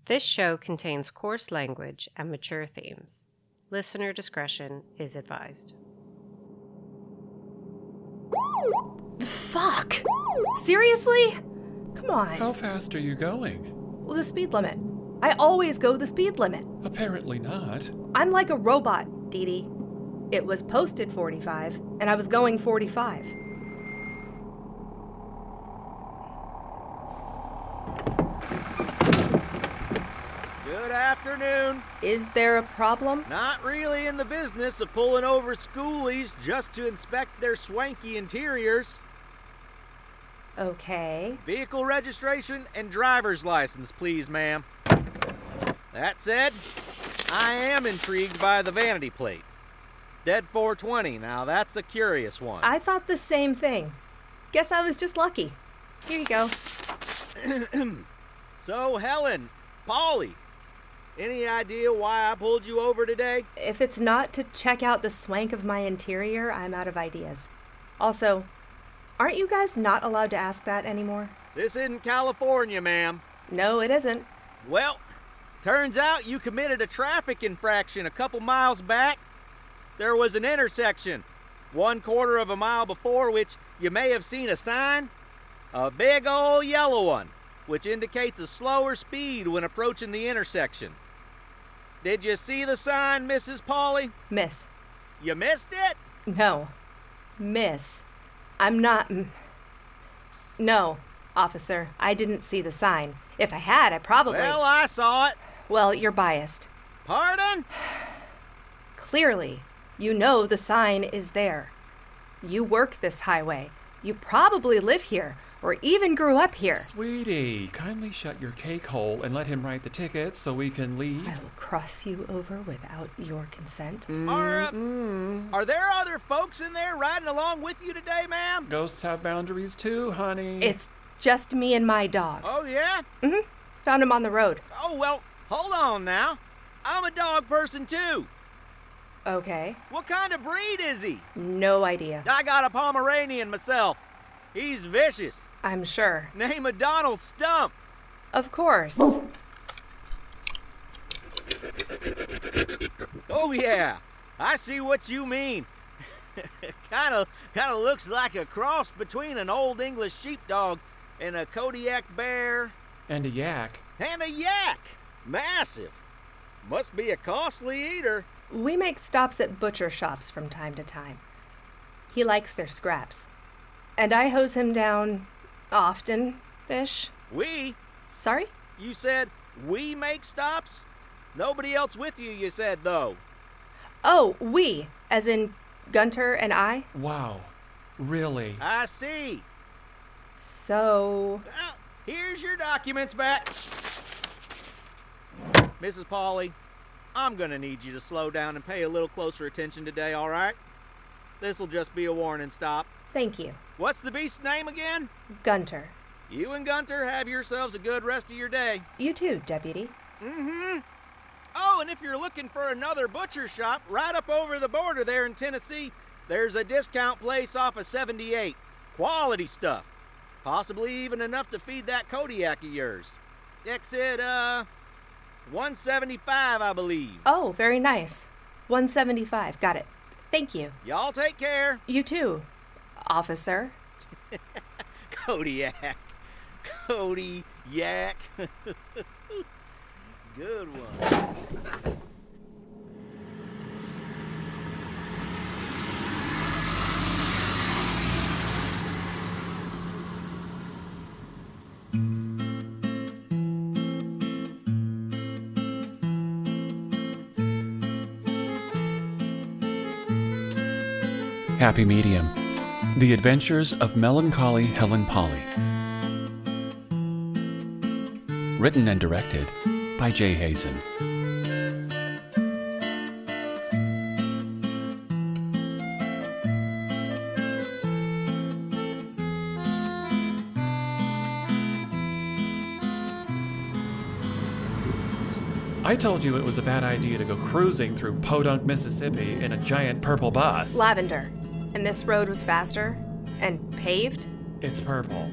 This show contains coarse language and mature themes. Listener discretion is advised. Fuck! Seriously? Come on. How fast are you going? Well, the speed limit. I always go the speed limit. Apparently not. I'm like a robot, Dee Dee. It was posted 45, and I was going 45. Good afternoon. Is there a problem? Not really in the business of pulling over schoolies just to inspect their swanky interiors. Okay. Vehicle registration and driver's license, please, ma'am. That said, I am intrigued by the vanity plate. Dead 420, now that's a curious one. I thought the same thing. Guess I was just lucky. Here you go. So, Helen, Polly, any idea why I pulled you over today? If it's not to check out the swank of my interior, I'm out of ideas. Also, aren't you guys not allowed to ask that anymore? This isn't California, ma'am. No, it isn't. Well, turns out you committed a traffic infraction a couple miles back. There was an intersection, 1/4 of a mile before which you may have seen a sign. A big old yellow one, which indicates a slower speed when approaching the intersection. Did you see the sign, Mrs. Polly? Miss. You missed it? No. Miss. I'm not... No, officer, I didn't see the sign. If I had, I probably... Well, I saw it. Well, you're biased. Pardon? Clearly, you know the sign is there. You work this highway. You probably live here, or even grew up here. Sweetie, kindly shut your cake hole and let him write the ticket so we can leave. I will cross you over without your consent. Are there other folks in there riding along with you today, ma'am? Ghosts have boundaries too, honey. It's just me and my dog. Oh, yeah? Found him on the road. Oh, well, hold on now. I'm a dog person, too. Okay. What kind of breed is he? No idea. I got a Pomeranian myself. He's vicious. I'm sure. Name of Donald Stump. Of course. Oh, yeah. I see what you mean. Kind of looks like a cross between an old English sheepdog and a Kodiak bear. And a yak. And a yak. Massive. Must be a costly eater. We make stops at butcher shops from time to time. He likes their scraps. And I hose him down often-ish. We? Sorry? You said we make stops? Nobody else with you, you said, though. Oh, we, as in Gunter and I? Wow. Really? I see. So... Well, here's your documents back. Mrs. Polly, I'm gonna need you to slow down and pay a little closer attention today, all right? This'll just be a warning stop. Thank you. What's the beast's name again? Gunter. You and Gunter have yourselves a good rest of your day. You too, Deputy. Oh, and if you're looking for another butcher shop, right up over the border there in Tennessee, there's a discount place off of 78. Quality stuff. Possibly even enough to feed that Kodiak of yours. Exit, 175, I believe. Oh, very nice. 175. Got it. Thank you. Y'all take care. You too, officer. Kodiak. Kodiak. Good one. Happy Medium. The Adventures of Melancholy Helen Polly. Written and directed by Jay Hazen. I told you it was a bad idea to go cruising through Podunk, Mississippi in a giant purple bus. Lavender. And this road was faster? And paved? It's purple.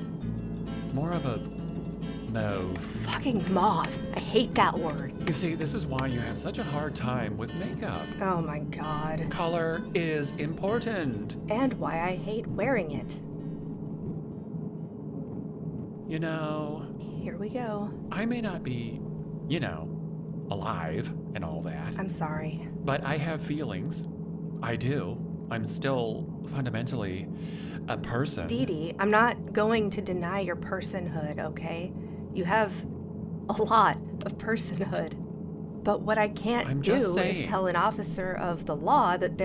More of a mauve. Fucking mauve. I hate that word. You see, this is why you have such a hard time with makeup. Oh my god. Color is important. And why I hate wearing it. You know... Here we go. I may not be, alive and all that. I'm sorry. But I have feelings. I do. I'm still fundamentally a person. Dee Dee, I'm not going to deny your personhood, okay? You have a lot of personhood. But what I can't do is tell an officer of the law that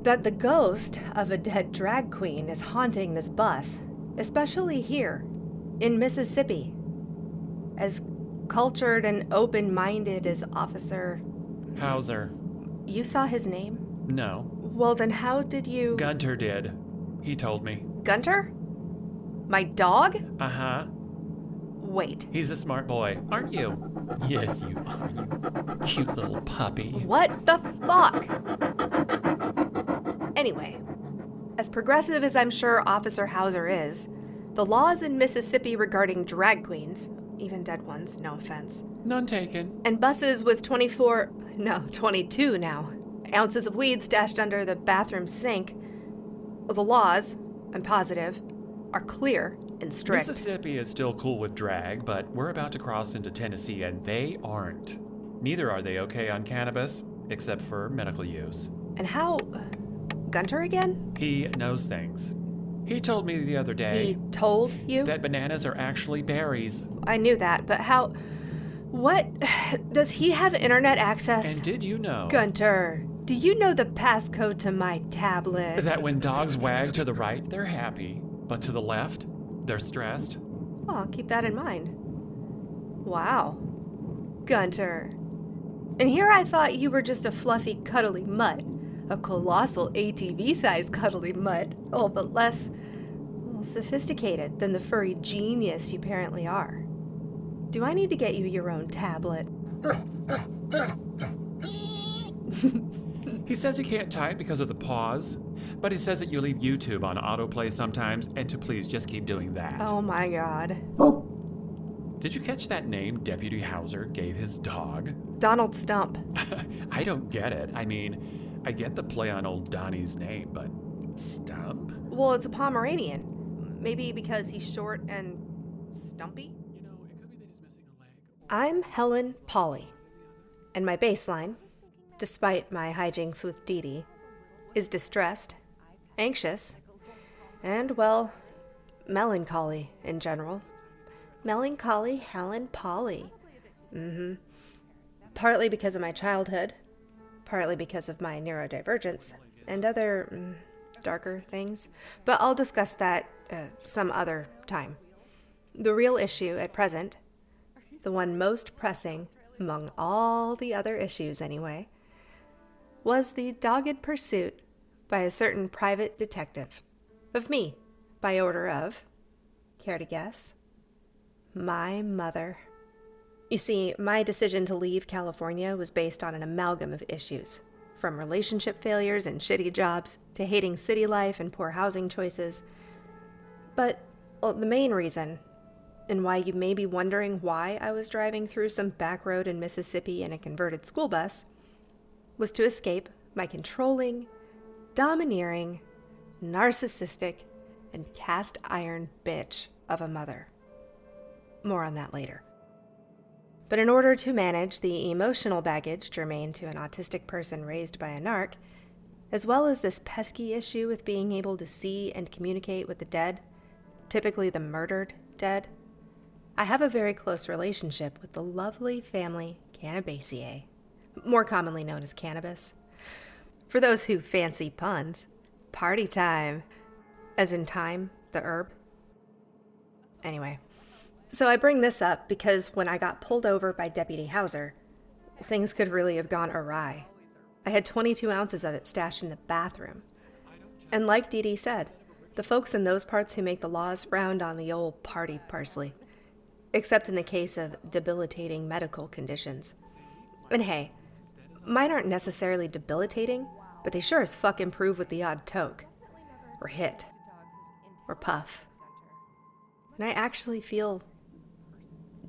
that the ghost of a dead drag queen is haunting this bus, especially here in Mississippi. As cultured and open-minded as Officer Howser. You saw his name? No. Well, then how did you... Gunter did. He told me. Gunter? My dog? Uh-huh. Wait. He's a smart boy, aren't you? Yes, you are, you cute little puppy. What the fuck? Anyway, as progressive as I'm sure Officer Howser is, the laws in Mississippi regarding drag queens, even dead ones, no offense. None taken. And buses with 22 now, ounces of weed stashed under the bathroom sink. The laws, I'm positive, are clear and strict. Mississippi is still cool with drag, but we're about to cross into Tennessee and they aren't. Neither are they okay on cannabis, except for medical use. And how... Gunter again? He knows things. He told me the other day... He told you? That bananas are actually berries. I knew that, but how... What? Does he have internet access? And did you know... Gunter, do you know the passcode to my tablet? That when dogs wag to the right, they're happy. But to the left, they're stressed. Well, I'll keep that in mind. Wow. Gunter. And here I thought you were just a fluffy, cuddly mutt. A colossal ATV-sized cuddly mutt. Oh, but less sophisticated than the furry genius you apparently are. Do I need to get you your own tablet? He says he can't type because of the pause, but he says that you leave YouTube on autoplay sometimes, and to please just keep doing that. Oh my god. Did you catch that name Deputy Howser gave his dog? Donald Stump. I don't get it. I mean, I get the play on old Donnie's name, but Stump? Well, it's a Pomeranian. Maybe because he's short and stumpy? You know, it could be that he's missing a leg. I'm Helen Polly, and my baseline, despite my hijinks with Dee Dee, is distressed, anxious, and, well, melancholy in general. Melancholy Helen Polly. Partly because of my childhood, partly because of my neurodivergence, and other darker things. But I'll discuss that some other time. The real issue at present, the one most pressing among all the other issues anyway, was the dogged pursuit by a certain private detective of me, by order of, care to guess? My mother. You see, my decision to leave California was based on an amalgam of issues, from relationship failures and shitty jobs to hating city life and poor housing choices. But the main reason, and why you may be wondering why I was driving through some back road in Mississippi in a converted school bus, was to escape my controlling, domineering, narcissistic, and cast iron bitch of a mother. More on that later. But in order to manage the emotional baggage germane to an autistic person raised by a narc, as well as this pesky issue with being able to see and communicate with the dead, typically the murdered dead, I have a very close relationship with the lovely family Cannabaceae, more commonly known as cannabis. For those who fancy puns, party time, as in time, the herb. Anyway, so I bring this up because when I got pulled over by Deputy Howser, things could really have gone awry. I had 22 ounces of it stashed in the bathroom. And like Dee Dee said, the folks in those parts who make the laws frowned on the old party parsley, except in the case of debilitating medical conditions. And hey, mine aren't necessarily debilitating, but they sure as fuck improve with the odd toke, or hit, or puff. And I actually feel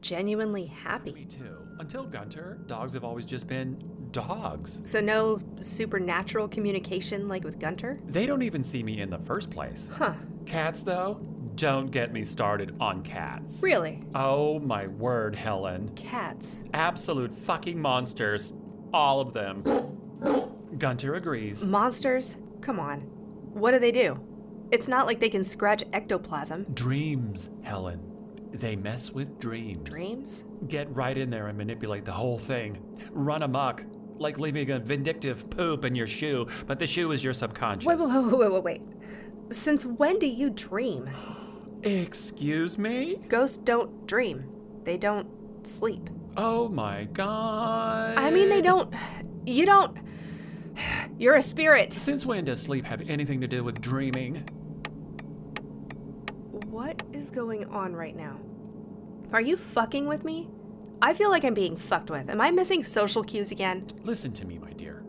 genuinely Me happy. too. Until Gunter, dogs have always just been dogs. So no supernatural communication like with Gunter? They don't even see me in the first place. Huh. Cats, though? Don't get me started on cats. Really? Oh my word, Helen. Cats. Absolute fucking monsters. All of them. Gunter agrees. Monsters? Come on. What do they do? It's not like they can scratch ectoplasm. Dreams, Helen. They mess with dreams. Dreams? Get right in there and manipulate the whole thing. Run amok. Like leaving a vindictive poop in your shoe, but the shoe is your subconscious. Wait. Since when do you dream? Excuse me? Ghosts don't dream. They don't sleep. Oh my god. I mean, you don't. You're a spirit. Since when does sleep have anything to do with dreaming? What is going on right now? Are you fucking with me? I feel like I'm being fucked with. Am I missing social cues again? Listen to me, my dear.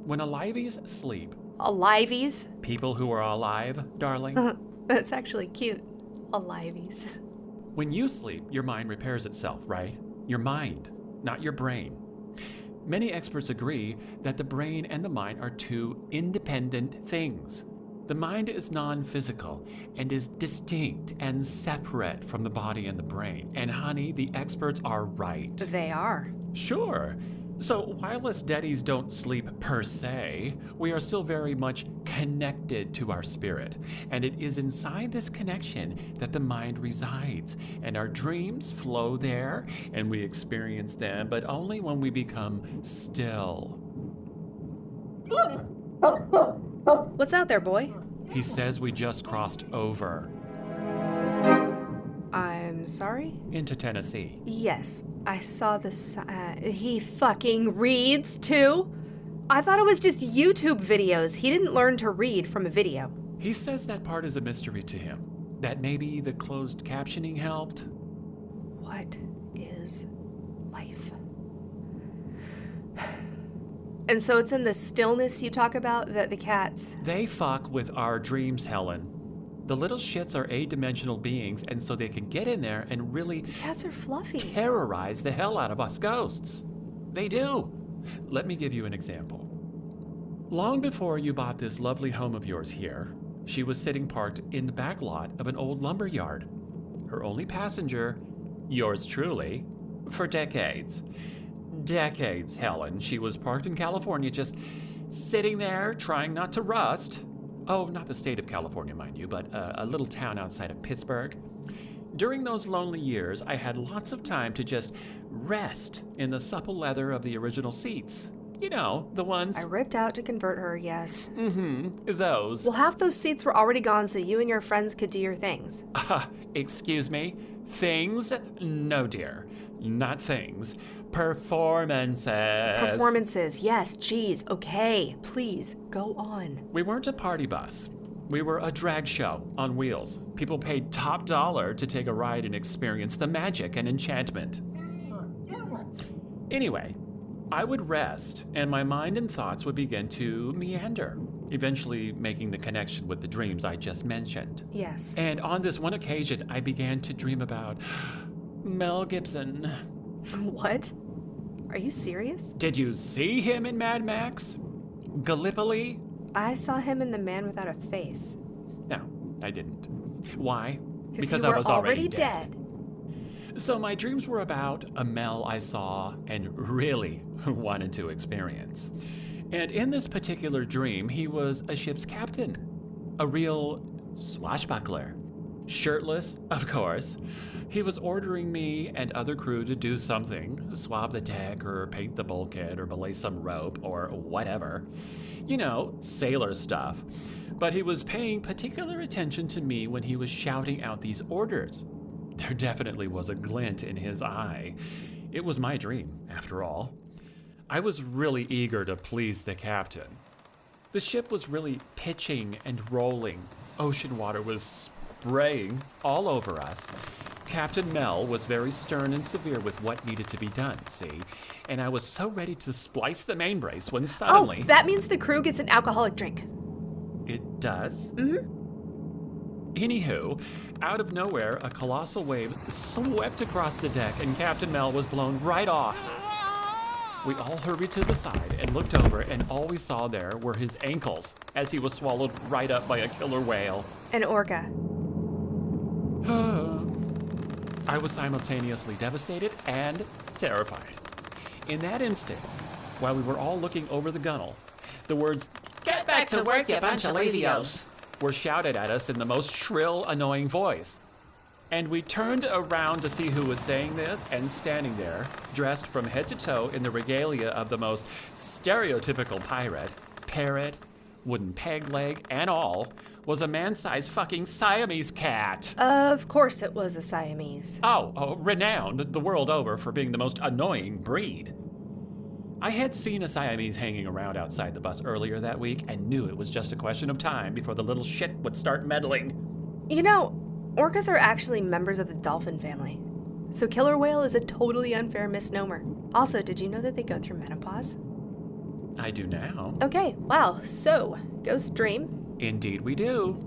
When aliveys sleep, Aliveys? people who are alive, darling, That's actually cute. Aliveys. when you sleep, your mind repairs itself, right? Your mind, not your brain. Many experts agree that the brain and the mind are two independent things. The mind is non-physical and is distinct and separate from the body and the brain. And honey, the experts are right. They are. Sure. So while us daddies don't sleep per se, we are still very much connected to our spirit. And it is inside this connection that the mind resides. And our dreams flow there, and we experience them, but only when we become still. What's out there, boy? He says we just crossed over I'm sorry? into Tennessee. Yes, I saw he fucking reads, too? I thought it was just YouTube videos. He didn't learn to read from a video. He says that part is a mystery to him. That maybe the closed captioning helped. What is life? And so it's in the stillness you talk about that the cats... They fuck with our dreams, Helen. The little shits are eight-dimensional beings, and so they can get in there and really Cats are fluffy. terrorize the hell out of us ghosts. They do. Let me give you an example. Long before you bought this lovely home of yours here, she was sitting parked in the back lot of an old lumber yard. Her only passenger, yours truly, for decades. Decades, Helen. She was parked in California, just sitting there, trying not to rust. Oh, not the state of California, mind you, but a little town outside of Pittsburgh. During those lonely years, I had lots of time to just rest in the supple leather of the original seats. You know, the ones... I ripped out to convert her, yes. Those. Well, half those seats were already gone so you and your friends could do your things. Excuse me? Things? No, dear. Not things. Performances. Performances, yes, geez, okay. Please, go on. We weren't a party bus. We were a drag show on wheels. People paid top dollar to take a ride and experience the magic and enchantment. Anyway, I would rest, and my mind and thoughts would begin to meander, eventually making the connection with the dreams I just mentioned. Yes. And on this one occasion, I began to dream about Mel Gibson. What? Are you serious? Did you see him in Mad Max? Gallipoli? I saw him in The Man Without a Face. No, I didn't. Why? Because you were already dead. So my dreams were about a Mel I saw and really wanted to experience. And in this particular dream, he was a ship's captain, a real swashbuckler. Shirtless, of course. He was ordering me and other crew to do something, swab the deck or paint the bulkhead or belay some rope or whatever. You know, sailor stuff. But he was paying particular attention to me when he was shouting out these orders. There definitely was a glint in his eye. It was my dream, after all. I was really eager to please the captain. The ship was really pitching and rolling. Ocean water was spraying all over us. Captain Mel was very stern and severe with what needed to be done, see? And I was so ready to splice the main brace when suddenly... Oh, that means the crew gets an alcoholic drink. It does? Mm-hmm. Anywho, out of nowhere, a colossal wave swept across the deck and Captain Mel was blown right off. We all hurried to the side and looked over, and all we saw there were his ankles as he was swallowed right up by a killer whale. An orca. I was simultaneously devastated and terrified. In that instant, while we were all looking over the gunnel, the words, "Get back to work, you bunch of lazy-os," were shouted at us in the most shrill, annoying voice. And we turned around to see who was saying this, and standing there, dressed from head to toe in the regalia of the most stereotypical pirate, parrot, wooden peg leg, and all, was a man-sized fucking Siamese cat. Of course it was a Siamese. Oh, renowned the world over for being the most annoying breed. I had seen a Siamese hanging around outside the bus earlier that week and knew it was just a question of time before the little shit would start meddling. You know, orcas are actually members of the dolphin family. So killer whale is a totally unfair misnomer. Also, did you know that they go through menopause? I do now. Okay, wow. So, ghost dream. Indeed we do.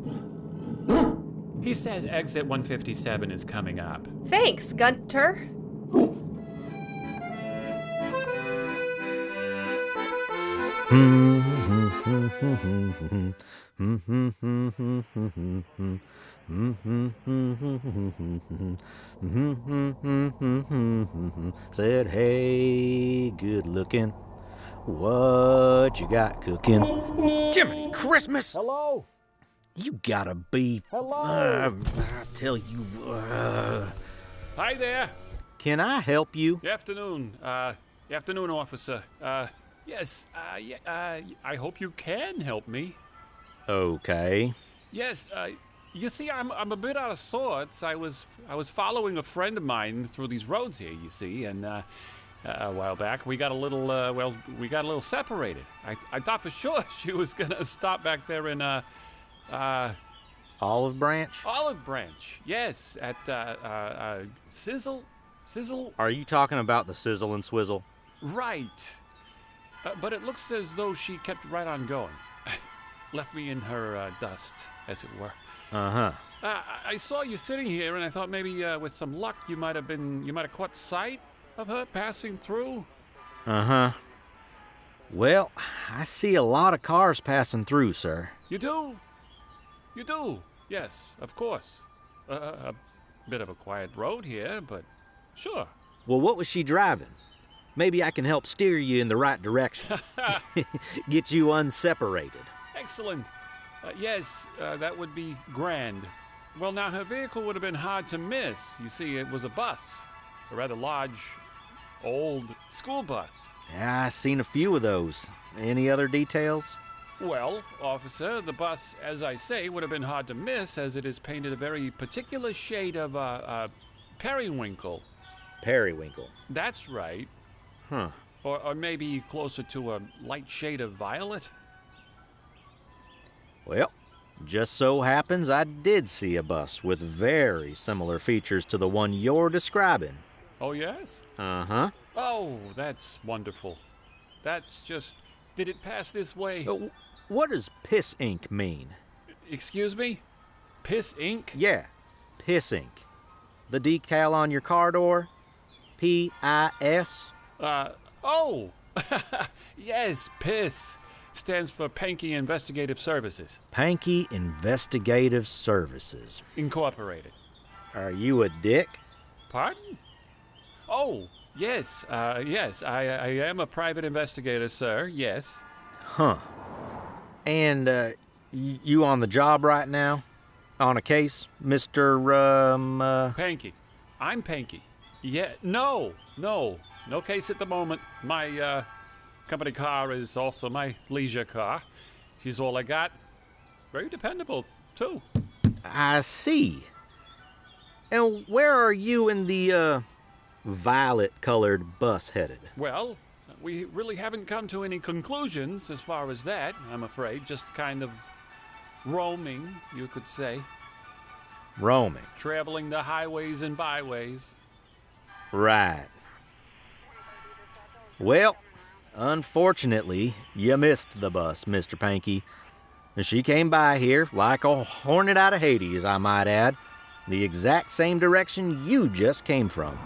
He says exit 157 is coming up. Thanks, Gunter. Said, hey, good looking. What you got cooking? Jiminy Christmas! Hello? You gotta be. Hello? I tell you. Hi there. Can I help you? Afternoon. Afternoon, officer. Yes, I hope you can help me. Okay. Yes, you see, I'm a bit out of sorts. I was following a friend of mine through these roads here, you see, and a while back we got a little separated. I thought for sure she was gonna stop back there in Olive Branch? Olive Branch. Yes, at Sizzle. Are you talking about the Sizzle and Swizzle? Right. But it looks as though she kept right on going. Left me in her dust, as it were. Uh-huh. I saw you sitting here, and I thought maybe with some luck you might have caught sight of her passing through. Uh-huh. Well, I see a lot of cars passing through, sir. You do? You do? Yes, of course. A bit of a quiet road here, but sure. Well, what was she driving? Maybe I can help steer you in the right direction. Get you unseparated. Excellent. Yes, that would be grand. Well, now, her vehicle would have been hard to miss. You see, it was a bus. A rather large, old school bus. Yeah, I've seen a few of those. Any other details? Well, officer, the bus, as I say, would have been hard to miss as it is painted a very particular shade of periwinkle. Periwinkle. That's right. Huh. Or maybe closer to a light shade of violet? Well, just so happens I did see a bus with very similar features to the one you're describing. Oh, yes? Uh-huh. Oh, that's wonderful. That's just... Did it pass this way? What does piss ink mean? Excuse me? Piss ink? Yeah, piss ink. The decal on your car door? P-I-S? Oh! Yes, PISS. Stands for Pankey Investigative Services. Pankey Investigative Services. Incorporated. Are you a dick? Pardon? Oh, yes, yes. I am a private investigator, sir, yes. Huh. And, you on the job right now? On a case, Mr. Pankey. I'm Pankey. Yeah, no case at the moment. My, company car is also my leisure car. She's all I got. Very dependable, too. I see. And where are you in the, violet-colored bus headed? Well, we really haven't come to any conclusions as far as that, I'm afraid. Just kind of roaming, you could say. Roaming. Traveling the highways and byways. Right. Well, unfortunately, you missed the bus, Mr. Pankey. And she came by here like a hornet out of Hades, I might add. The exact same direction you just came from.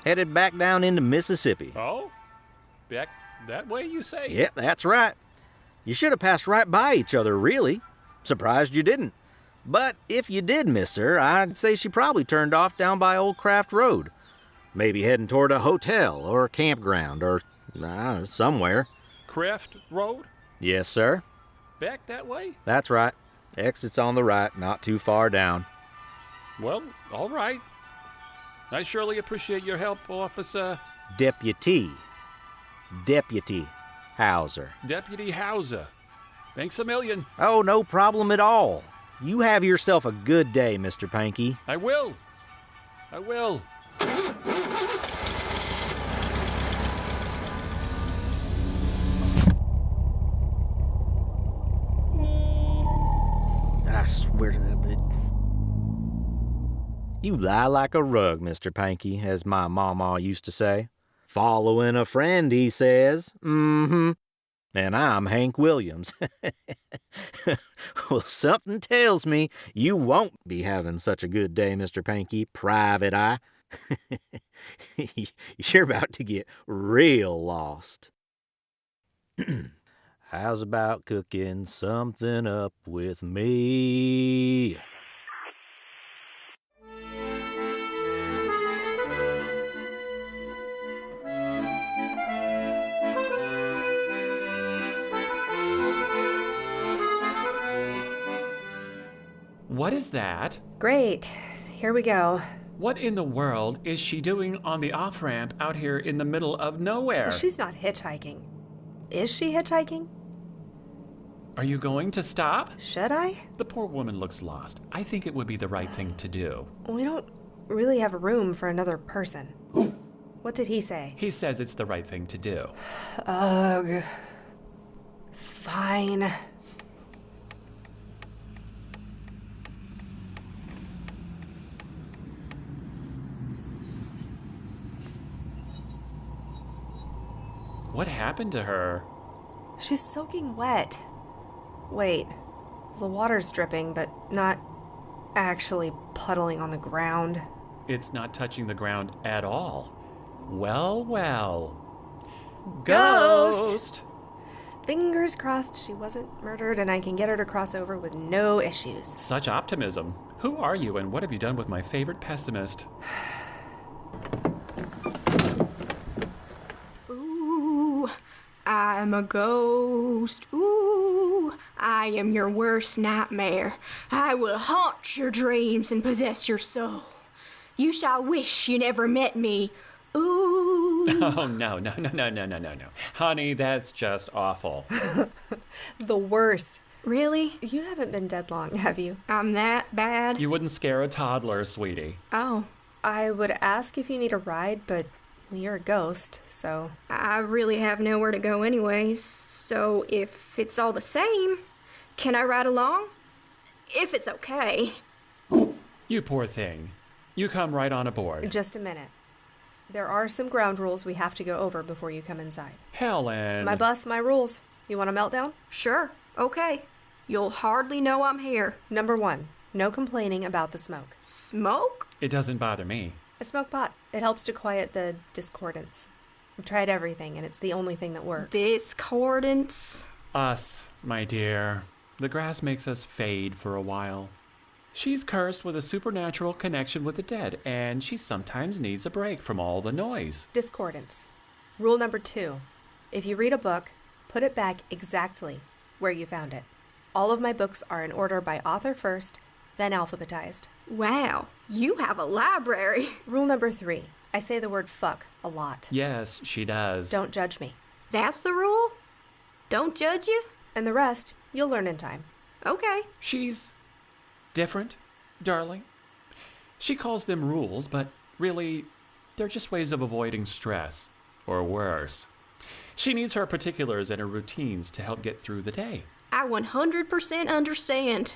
Headed back down into Mississippi. Oh? Back that way, you say? Yep, that's right. You should have passed right by each other, really. Surprised you didn't. But if you did miss her, I'd say she probably turned off down by Old Craft Road. Maybe heading toward a hotel or a campground or somewhere. Craft Road? Yes, sir. Back that way? That's right. Exit's on the right, not too far down. Well, all right. I surely appreciate your help, Officer... Deputy Howser. Deputy Howser. Thanks a million. Oh, no problem at all. You have yourself a good day, Mr. Pankey. I will. I swear to that bitch. You lie like a rug, Mr. Pankey, as my mama used to say. Following a friend, he says. Mm-hmm. And I'm Hank Williams. Well, something tells me you won't be having such a good day, Mr. Pankey, Private Eye. You're about to get real lost. How's about cooking something up with me? What is that? Great. Here we go. What in the world is she doing on the off-ramp out here in the middle of nowhere? She's not hitchhiking. Is she hitchhiking? Are you going to stop? Should I? The poor woman looks lost. I think it would be the right thing to do. We don't really have room for another person. What did he say? He says it's the right thing to do. Ugh. Fine. What happened to her? She's soaking wet. Wait, the water's dripping, but not actually puddling on the ground. It's not touching the ground at all. Well. Ghost! Fingers crossed she wasn't murdered and I can get her to cross over with no issues. Such optimism. Who are you and what have you done with my favorite pessimist? I'm a ghost. Ooh, I am your worst nightmare. I will haunt your dreams and possess your soul. You shall wish you never met me. Ooh. Oh, no. Honey, that's just awful. The worst. Really? You haven't been dead long, have you? I'm that bad? You wouldn't scare a toddler, sweetie. Oh. I would ask if you need a ride, but you're a ghost, so... I really have nowhere to go anyways, so if it's all the same, can I ride along? If it's okay. You poor thing. You come right on aboard. Just a minute. There are some ground rules we have to go over before you come inside. Helen. My bus, my rules. You want a meltdown? Sure, okay. You'll hardly know I'm here. Number 1, no complaining about the smoke. Smoke? It doesn't bother me. I smoke pot. It helps to quiet the discordance. I've tried everything, and it's the only thing that works. Discordance? Us, my dear. The grass makes us fade for a while. She's cursed with a supernatural connection with the dead, and she sometimes needs a break from all the noise. Discordance. Rule number 2. If you read a book, put it back exactly where you found it. All of my books are in order by author first, then alphabetized. Wow, you have a library. Rule number 3. I say the word fuck a lot. Yes, she does. Don't judge me. That's the rule? Don't judge you? And the rest, you'll learn in time. Okay. She's different, darling. She calls them rules, but really, they're just ways of avoiding stress, or worse. She needs her particulars and her routines to help get through the day. I 100% understand.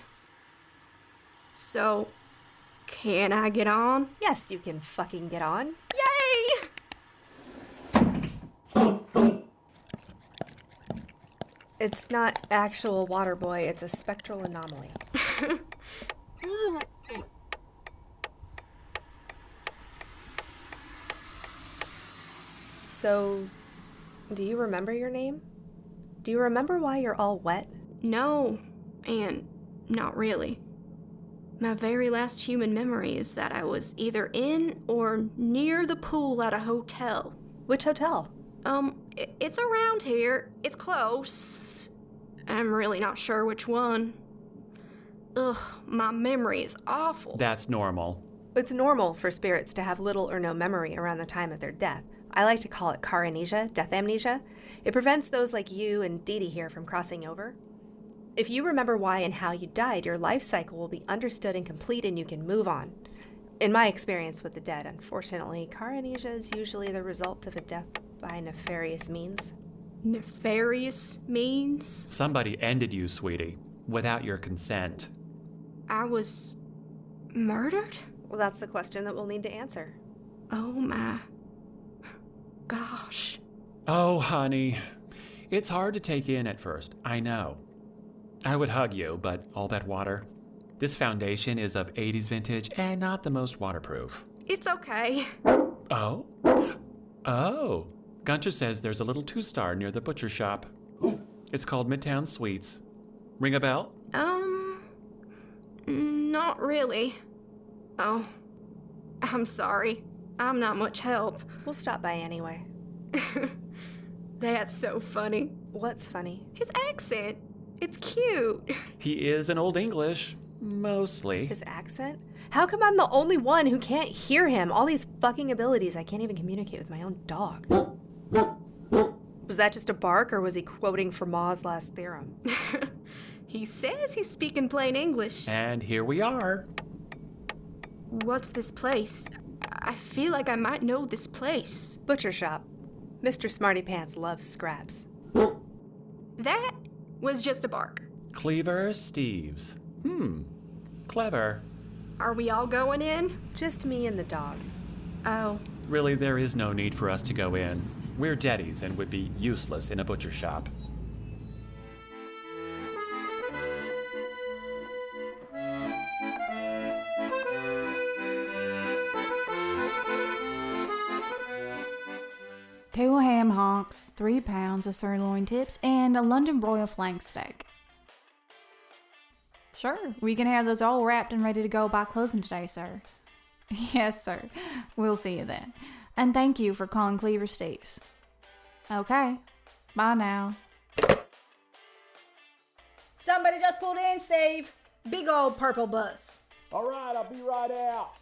So, can I get on? Yes, you can fucking get on. Yay! It's not actual water boy, it's a spectral anomaly. So, do you remember your name? Do you remember why you're all wet? No, and not really. My very last human memory is that I was either in or near the pool at a hotel. Which hotel? It's around here. It's close. I'm really not sure which one. Ugh, my memory is awful. That's normal. It's normal for spirits to have little or no memory around the time of their death. I like to call it car amnesia, death amnesia. It prevents those like you and Dee Dee here from crossing over. If you remember why and how you died, your life cycle will be understood and complete and you can move on. In my experience with the dead, unfortunately, car amnesia is usually the result of a death by nefarious means. Nefarious means? Somebody ended you, sweetie, without your consent. I was murdered? Well, that's the question that we'll need to answer. Oh my gosh. Oh, honey. It's hard to take in at first, I know. I would hug you, but all that water. This foundation is of 80s vintage and not the most waterproof. It's okay. Oh? Oh. Gunter says there's a little 2-star near the butcher shop. It's called Midtown Sweets. Ring a bell? Not really. Oh, I'm sorry. I'm not much help. We'll stop by anyway. That's so funny. What's funny? His accent. It's cute. He is in Old English, mostly. His accent? How come I'm the only one who can't hear him? All these fucking abilities, I can't even communicate with my own dog. Was that just a bark, or was he quoting Fermat's last theorem? He says he's speaking plain English. And here we are. What's this place? I feel like I might know this place. Butcher shop. Mr. Smarty Pants loves scraps. That was just a bark. Cleaver Steve's. Clever. Are we all going in? Just me and the dog. Oh. Really, there is no need for us to go in. We're deadies and would be useless in a butcher shop. Two ham hocks, 3 pounds of sirloin tips, and a London broil flank steak. Sure, we can have those all wrapped and ready to go by closing today, sir. Yes, sir. We'll see you then. And thank you for calling Cleaver Steve's. Okay. Bye now. Somebody just pulled in, Steve. Big old purple bus. All right, I'll be right out.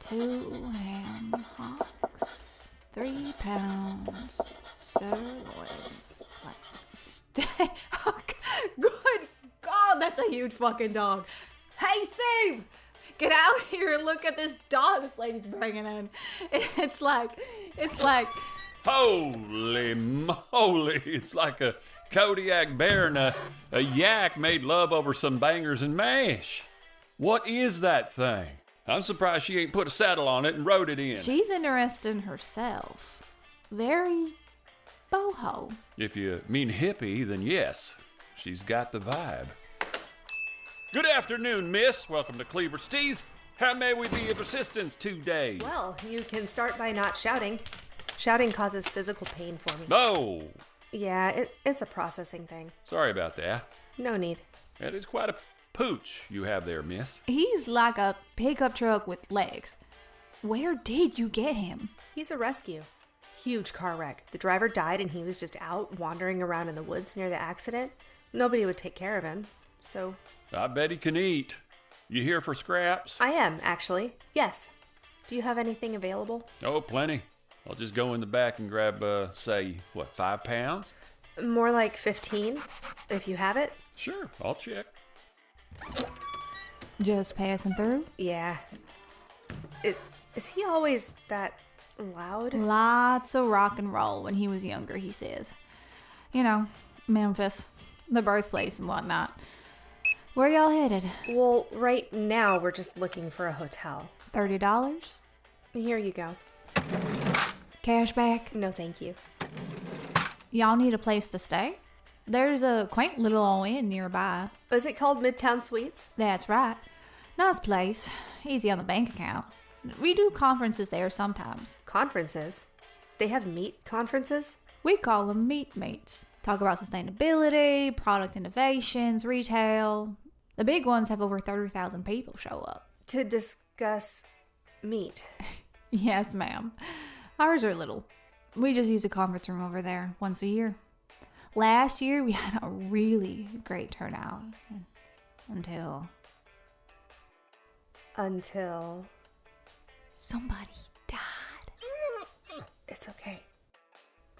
2 ham hocks, 3 pounds sirloin flank steak. Good God, that's a huge fucking dog. Hey, Steve! Get out here and look at this dog this lady's bringing in. It's like... Holy moly, it's like a Kodiak bear and a yak made love over some bangers and mash. What is that thing? I'm surprised she ain't put a saddle on it and rode it in. She's interested in herself. Very boho. If you mean hippie, then yes, she's got the vibe. Good afternoon, miss. Welcome to Cleaver Steve's. How may we be of assistance today? Well, you can start by not shouting. Shouting causes physical pain for me. Oh, Yeah, it's a processing thing. sorry about that. No need. That is quite a pooch you have there, miss. He's like a pickup truck with legs. Where did you get him? He's a rescue. Huge car wreck. The driver died and he was just out wandering around in the woods near the accident. Nobody would take care of him, so... I bet he can eat. You here for scraps? I am, actually. Yes. Do you have anything available? Oh, plenty. I'll just go in the back and grab, 5 pounds? More like 15, if you have it. Sure, I'll check. Just passing through? Yeah. Is he always that loud? Lots of rock and roll when he was younger, he says. You know, Memphis, the birthplace and whatnot. Where y'all headed? Well, right now we're just looking for a hotel. $30? Here you go. Cash back? No, thank you. Y'all need a place to stay? There's a quaint little old inn nearby. Was it called Midtown Suites? That's right. Nice place. Easy on the bank account. We do conferences there sometimes. Conferences? They have meat conferences? We call them meat meets. Talk about sustainability, product innovations, retail. The big ones have over 30,000 people show up. To discuss meat. Yes, ma'am. Ours are little. We just use a conference room over there once a year. Last year, we had a really great turnout. Until somebody died. It's okay.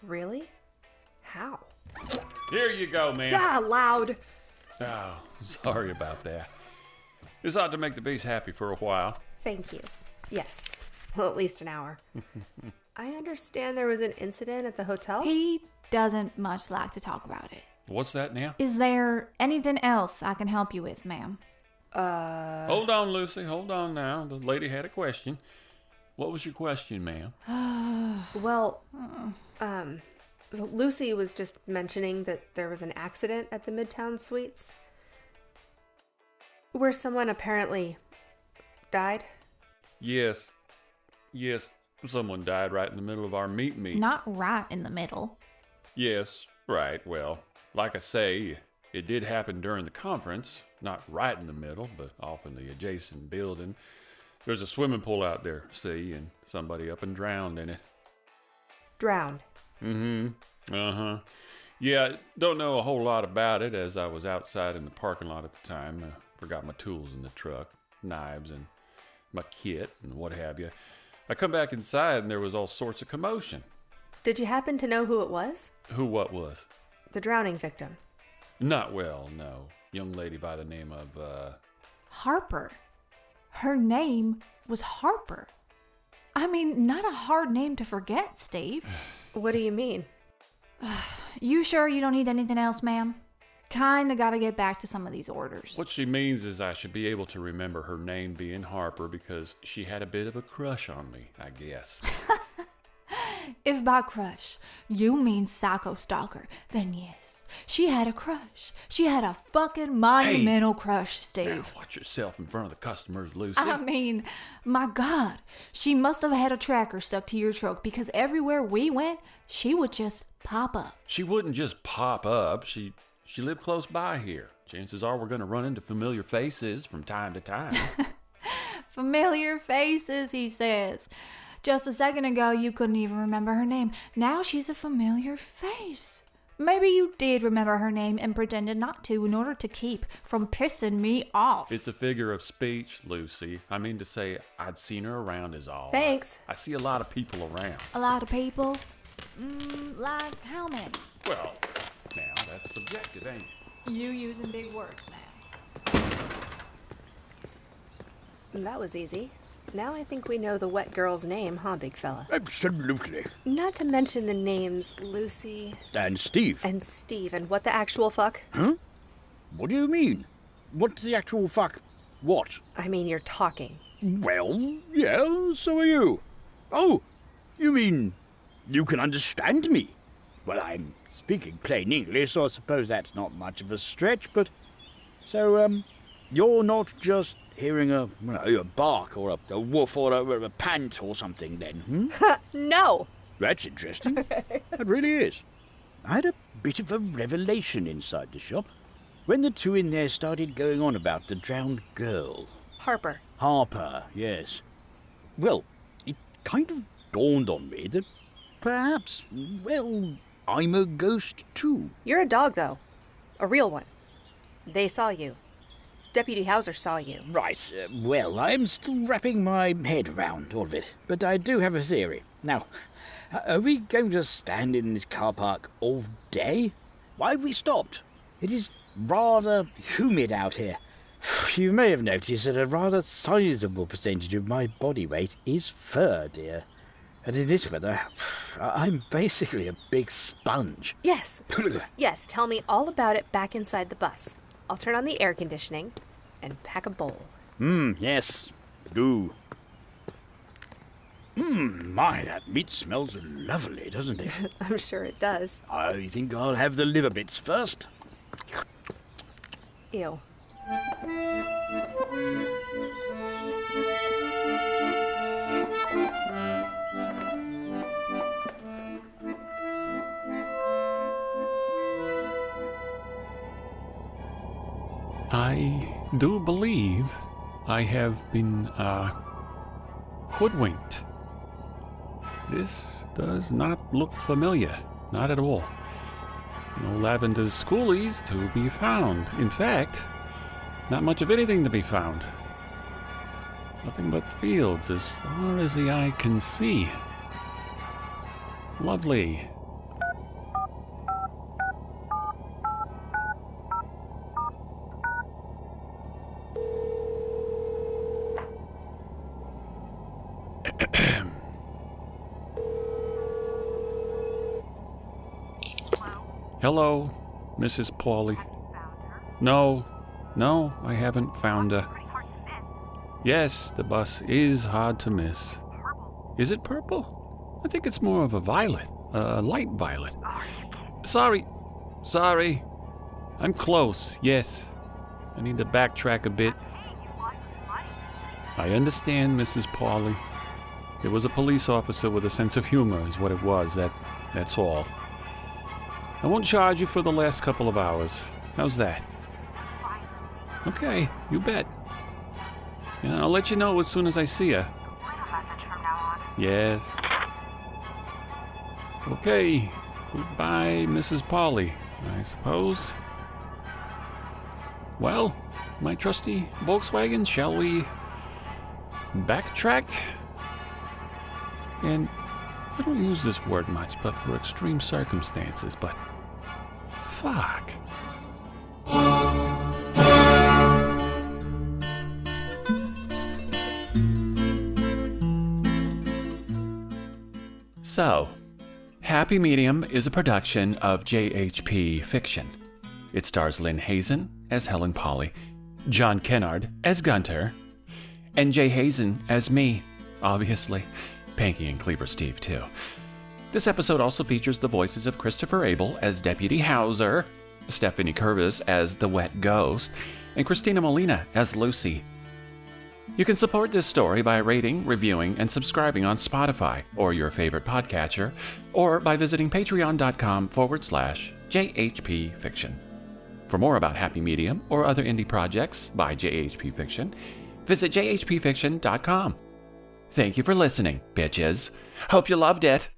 Really? How? Here you go, man. Ah, loud. Oh, sorry about that. This ought to make the beast happy for a while. Thank you. Yes. Well, at least an hour. I understand there was an incident at the hotel? He doesn't much like to talk about it. What's that now? Is there anything else I can help you with, ma'am? Hold on, Lucy. Hold on now. The lady had a question. What was your question, ma'am? Well, so Lucy was just mentioning that there was an accident at the Midtown Suites where someone apparently died. Yes. Someone died right in the middle of our meet. Not right in the middle. Yes, right. Well, like I say, it did happen during the conference. Not right in the middle, but off in the adjacent building. There's a swimming pool out there, see, and somebody up and drowned in it. Drowned? Mm-hmm. Uh-huh. Yeah, don't know a whole lot about it as I was outside in the parking lot at the time. Forgot my tools in the truck, knives and my kit and what have you. I come back inside and there was all sorts of commotion. Did you happen to know who it was? Who what was? The drowning victim. Not well, no. Young lady by the name of, Harper. Her name was Harper. I mean, not a hard name to forget, Steve. What do you mean? You sure you don't need anything else, ma'am? Kinda gotta get back to some of these orders. What she means is I should be able to remember her name being Harper because she had a bit of a crush on me, I guess. If by crush you mean psycho stalker, then yes, she had a crush. She had a fucking monumental crush, Steve. Now, watch yourself in front of the customers, Lucy. I mean, my God, she must have had a tracker stuck to your truck because everywhere we went, she would just pop up. She wouldn't just pop up. She lived close by here. Chances are we're going to run into familiar faces from time to time. Familiar faces, he says. Just a second ago, you couldn't even remember her name. Now she's a familiar face. Maybe you did remember her name and pretended not to in order to keep from pissing me off. It's a figure of speech, Lucy. I mean to say I'd seen her around is all. Thanks. I see a lot of people around. A lot of people? Like how many? Well, now that's subjective, ain't it? You using big words now. That was easy. Now I think we know the wet girl's name, huh, big fella? Absolutely. Not to mention the names Lucy... And Steve. And Steve, and what the actual fuck? Huh? What do you mean? What's the actual fuck? What? I mean, you're talking. Well, yeah, so are you. Oh, you mean you can understand me? Well, I'm speaking plain English, so I suppose that's not much of a stretch, but... So, you're not just hearing a bark or a woof or a pant or something then, No! That's interesting. That really is. I had a bit of a revelation inside the shop when the two in there started going on about the drowned girl. Harper. Harper, yes. Well, it kind of dawned on me that perhaps, well, I'm a ghost too. You're a dog, though. A real one. They saw you. Deputy Howser saw you. Right. Well, I'm still wrapping my head around all of it, but I do have a theory. Now, are we going to stand in this car park all day? Why have we stopped? It is rather humid out here. You may have noticed that a rather sizable percentage of my body weight is fur, dear. And in this weather, I'm basically a big sponge. Yes. Yes, tell me all about it back inside the bus. I'll turn on the air conditioning and pack a bowl. Yes, do. My, that meat smells lovely, doesn't it? I'm sure it does. I think I'll have the liver bits first. Ew. I do believe I have been, hoodwinked. This does not look familiar, not at all. No lavender schoolies to be found. In fact, not much of anything to be found. Nothing but fields as far as the eye can see. Lovely. Hello, Mrs. Pauly. No, I haven't found her. Yes, the bus is hard to miss. Is it purple? I think it's more of a violet, a light violet. Sorry. I'm close, yes. I need to backtrack a bit. I understand, Mrs. Pauly. It was a police officer with a sense of humor is what it was, that's all. I won't charge you for the last couple of hours. How's that? Okay, you bet. Yeah, I'll let you know as soon as I see her. Yes. Okay, goodbye, Mrs. Pauly, I suppose. Well, my trusty Volkswagen, shall we backtrack? And I don't use this word much, but for extreme circumstances, but fuck. So, Happy Medium is a production of JHP Fiction. It stars Lynne Hazen as Helen Pauly, John Kennard as Gunter, and Jay Hazen as me, obviously. Pankey and Cleaver Steve, too. This episode also features the voices of Christopher Abel as Deputy Howser, Stephanie Kirves as the Wet Ghost, and Kristina Molina as Lucy. You can support this story by rating, reviewing, and subscribing on Spotify or your favorite podcatcher, or by visiting patreon.com/JHP Fiction. For more about Happy Medium or other indie projects by JHP Fiction, visit jhpfiction.com. Thank you for listening, bitches. Hope you loved it.